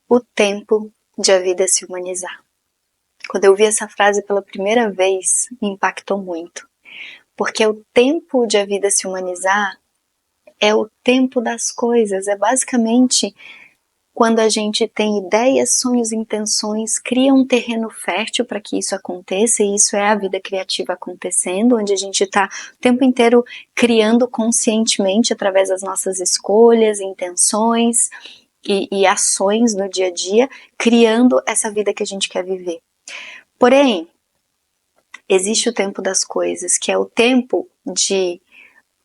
o tempo de a vida se humanizar. Quando eu vi essa frase pela primeira vez, me impactou muito. Porque o tempo de a vida se humanizar é o tempo das coisas, é basicamente quando a gente tem ideias, sonhos, intenções, cria um terreno fértil para que isso aconteça, e isso é a vida criativa acontecendo, onde a gente está o tempo inteiro criando conscientemente através das nossas escolhas, intenções e ações no dia a dia, criando essa vida que a gente quer viver. Porém, existe o tempo das coisas, que é o tempo de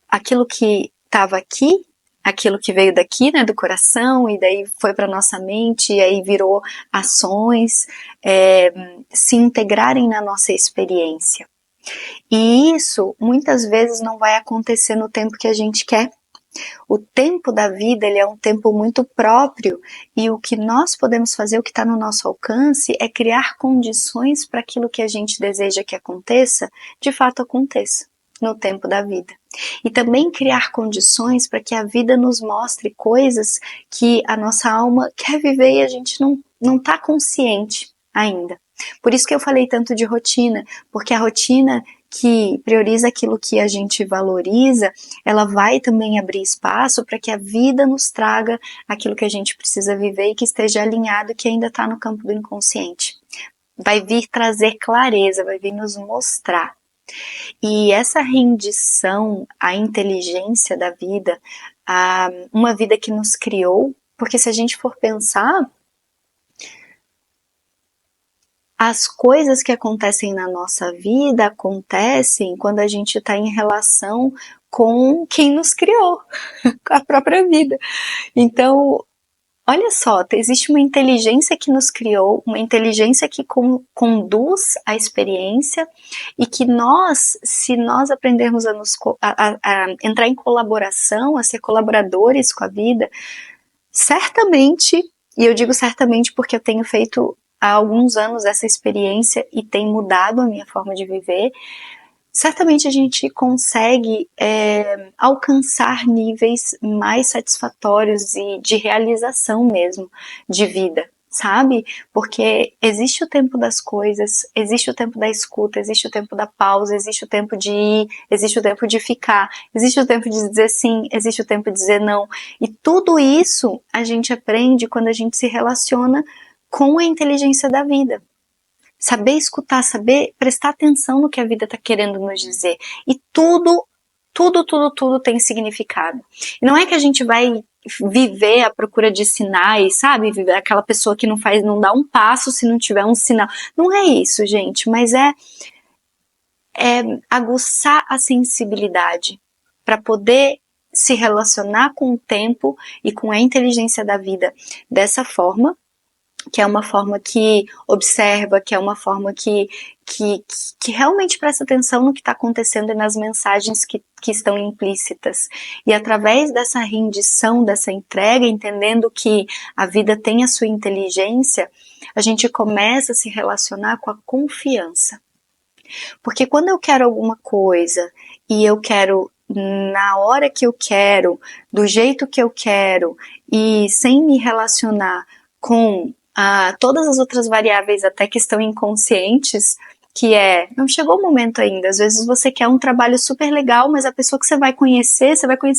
aquilo que estava aqui, aquilo que veio daqui, né, do coração, e daí foi para nossa mente, e aí virou ações, se integrarem na nossa experiência. E isso, muitas vezes, não vai acontecer no tempo que a gente quer. O tempo da vida, ele é um tempo muito próprio, e o que nós podemos fazer, o que está no nosso alcance, é criar condições para aquilo que a gente deseja que aconteça, de fato aconteça, no tempo da vida. E também criar condições para que a vida nos mostre coisas que a nossa alma quer viver e a gente não está consciente ainda. Por isso que eu falei tanto de rotina, porque a rotina que prioriza aquilo que a gente valoriza, ela vai também abrir espaço para que a vida nos traga aquilo que a gente precisa viver e que esteja alinhado, que ainda está no campo do inconsciente. Vai vir trazer clareza, vai vir nos mostrar. E essa rendição à inteligência da vida, a uma vida que nos criou, porque se a gente for pensar, as coisas que acontecem na nossa vida acontecem quando a gente está em relação com quem nos criou, com a própria vida. Então, olha só, existe uma inteligência que nos criou, uma inteligência que conduz a experiência e que nós, se nós aprendermos a entrar em colaboração, a ser colaboradores com a vida, certamente, e eu digo certamente porque eu tenho feito há alguns anos essa experiência e tem mudado a minha forma de viver, certamente a gente consegue alcançar níveis mais satisfatórios e de realização mesmo de vida, sabe? Porque existe o tempo das coisas, existe o tempo da escuta, existe o tempo da pausa, existe o tempo de ir, existe o tempo de ficar, existe o tempo de dizer sim, existe o tempo de dizer não. E tudo isso a gente aprende quando a gente se relaciona com a inteligência da vida. Saber escutar, saber prestar atenção no que a vida está querendo nos dizer. E tudo tem significado. E não é que a gente vai viver à procura de sinais, sabe? Aquela pessoa que não dá um passo se não tiver um sinal. Não é isso, gente, mas é aguçar a sensibilidade para poder se relacionar com o tempo e com a inteligência da vida dessa forma, que é uma forma que observa, que é uma forma que realmente presta atenção no que está acontecendo e nas mensagens que estão implícitas. E através dessa rendição, dessa entrega, entendendo que a vida tem a sua inteligência, a gente começa a se relacionar com a confiança. Porque quando eu quero alguma coisa e eu quero na hora que eu quero, do jeito que eu quero e sem me relacionar com todas as outras variáveis até que estão inconscientes, que não chegou o momento ainda. Às vezes você quer um trabalho super legal, mas a pessoa que você vai conhecer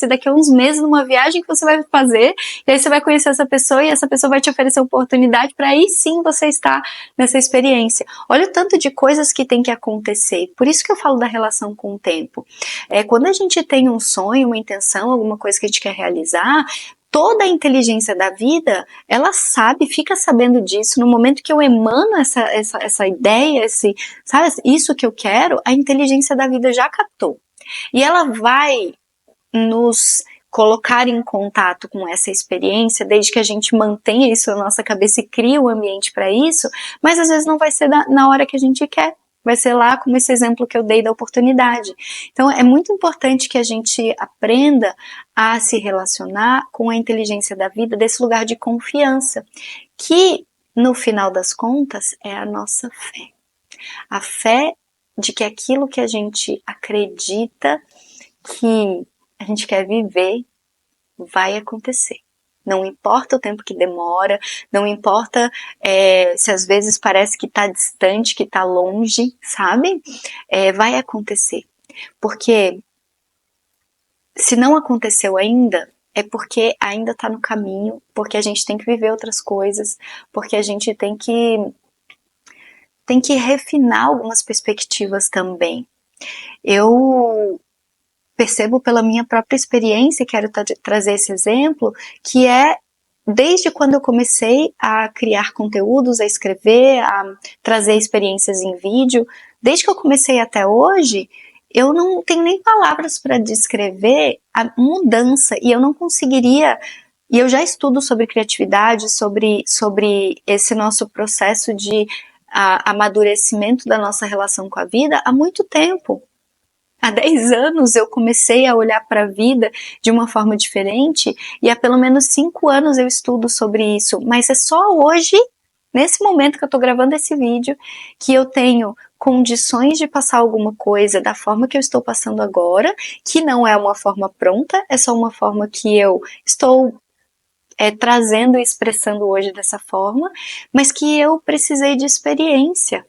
daqui a uns meses numa viagem que você vai fazer, e aí você vai conhecer essa pessoa e essa pessoa vai te oferecer oportunidade para aí sim você estar nessa experiência. Olha o tanto de coisas que tem que acontecer. Por isso que eu falo da relação com o tempo. Quando a gente tem um sonho, uma intenção, alguma coisa que a gente quer realizar, toda a inteligência da vida, ela fica sabendo disso. No momento que eu emano essa ideia, sabe, isso que eu quero, a inteligência da vida já captou. E ela vai nos colocar em contato com essa experiência, desde que a gente mantenha isso na nossa cabeça e cria o ambiente para isso, mas às vezes não vai ser na hora que a gente quer. Vai ser lá como esse exemplo que eu dei da oportunidade. Então é muito importante que a gente aprenda a se relacionar com a inteligência da vida desse lugar de confiança, que no final das contas é a nossa fé. A fé de que aquilo que a gente acredita que a gente quer viver vai acontecer. Não importa o tempo que demora, não importa se às vezes parece que tá distante, que tá longe, sabe? Vai acontecer. Porque se não aconteceu ainda, é porque ainda tá no caminho, porque a gente tem que viver outras coisas, porque a gente tem que refinar algumas perspectivas também. Eu percebo pela minha própria experiência, quero trazer esse exemplo, que desde quando eu comecei a criar conteúdos, a escrever, a trazer experiências em vídeo, desde que eu comecei até hoje, eu não tenho nem palavras para descrever a mudança, e eu não conseguiria, e eu já estudo sobre criatividade, sobre esse nosso processo de amadurecimento da nossa relação com a vida há muito tempo. Há 10 anos eu comecei a olhar para a vida de uma forma diferente e há pelo menos 5 anos eu estudo sobre isso, mas é só hoje, nesse momento que eu estou gravando esse vídeo, que eu tenho condições de passar alguma coisa da forma que eu estou passando agora, que não é uma forma pronta, é só uma forma que eu estou trazendo e expressando hoje dessa forma, mas que eu precisei de experiência.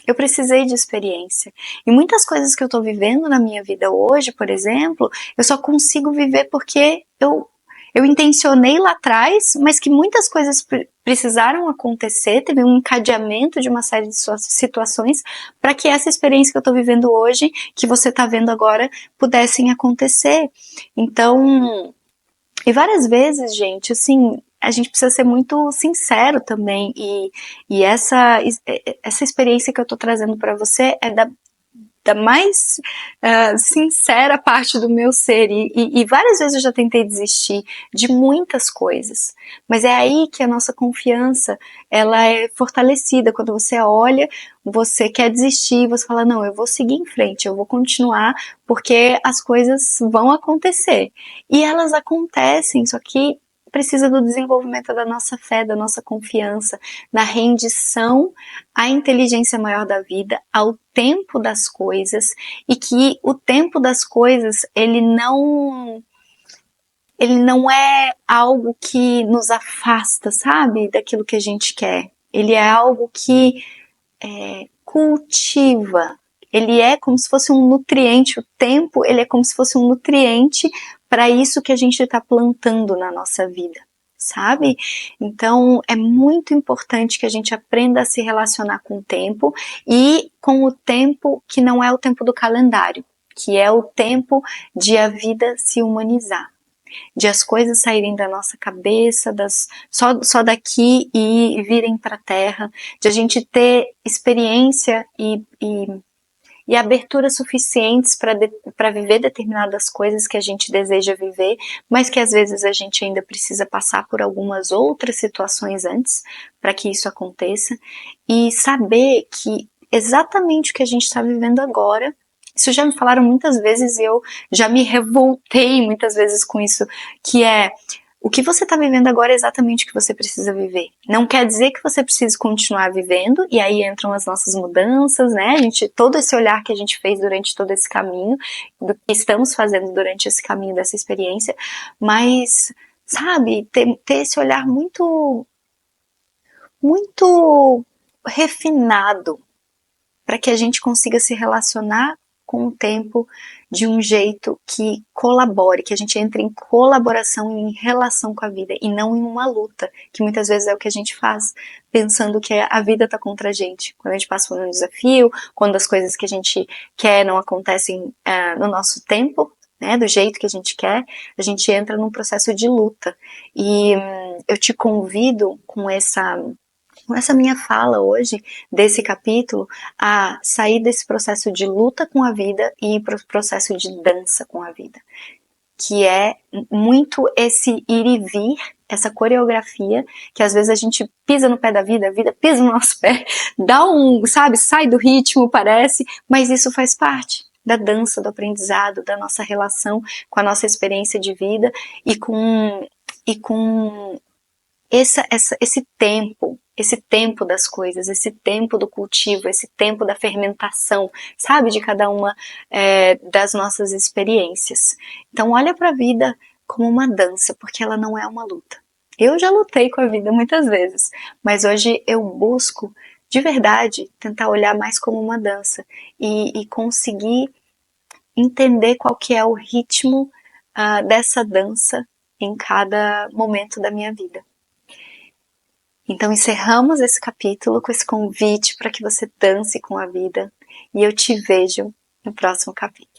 Eu precisei de experiência. E muitas coisas que eu tô vivendo na minha vida hoje, por exemplo, eu só consigo viver porque eu intencionei lá atrás, mas que muitas coisas precisaram acontecer, teve um encadeamento de uma série de situações para que essa experiência que eu tô vivendo hoje, que você tá vendo agora, pudessem acontecer. Então, e várias vezes, gente, assim, a gente precisa ser muito sincero também, e essa experiência que eu tô trazendo para você é da mais sincera parte do meu ser, e várias vezes eu já tentei desistir de muitas coisas, mas é aí que a nossa confiança, ela é fortalecida. Quando você olha, você quer desistir, você fala, não, eu vou seguir em frente, eu vou continuar, porque as coisas vão acontecer, e elas acontecem, só que precisa do desenvolvimento da nossa fé, da nossa confiança, da rendição à inteligência maior da vida, ao tempo das coisas, e que o tempo das coisas, ele não é algo que nos afasta, sabe, daquilo que a gente quer. Ele é algo que cultiva. Ele é como se fosse um nutriente. O tempo, ele é como se fosse um nutriente para isso que a gente está plantando na nossa vida, sabe? Então, é muito importante que a gente aprenda a se relacionar com o tempo, e com o tempo que não é o tempo do calendário, que é o tempo de a vida se humanizar, de as coisas saírem da nossa cabeça, só daqui e virem para a terra, de a gente ter experiência e aberturas suficientes para viver determinadas coisas que a gente deseja viver, mas que às vezes a gente ainda precisa passar por algumas outras situações antes para que isso aconteça, e saber que exatamente o que a gente está vivendo agora, isso já me falaram muitas vezes e eu já me revoltei muitas vezes com isso, que é o que você está vivendo agora é exatamente o que você precisa viver. Não quer dizer que você precisa continuar vivendo, e aí entram as nossas mudanças, né? Todo esse olhar que a gente fez durante todo esse caminho, do que estamos fazendo durante esse caminho dessa experiência, mas, sabe, ter esse olhar muito, muito refinado, para que a gente consiga se relacionar com o tempo de um jeito que colabore, que a gente entre em colaboração, em relação com a vida, e não em uma luta, que muitas vezes é o que a gente faz, pensando que a vida tá contra a gente. Quando a gente passa por um desafio, quando as coisas que a gente quer não acontecem no nosso tempo, né, do jeito que a gente quer, a gente entra num processo de luta. E eu te convido com essa minha fala hoje, desse capítulo, a sair desse processo de luta com a vida e ir para o processo de dança com a vida, que é muito esse ir e vir, essa coreografia, que às vezes a gente pisa no pé da vida, a vida pisa no nosso pé, dá sabe, sai do ritmo, parece, mas isso faz parte da dança, do aprendizado, da nossa relação com a nossa experiência de vida, e com esse tempo das coisas, esse tempo do cultivo, esse tempo da fermentação, sabe, de cada uma das nossas experiências. Então olha para a vida como uma dança, porque ela não é uma luta. Eu já lutei com a vida muitas vezes, mas hoje eu busco, de verdade, tentar olhar mais como uma dança e conseguir entender qual que é o ritmo dessa dança em cada momento da minha vida. Então encerramos esse capítulo com esse convite para que você dance com a vida e eu te vejo no próximo capítulo.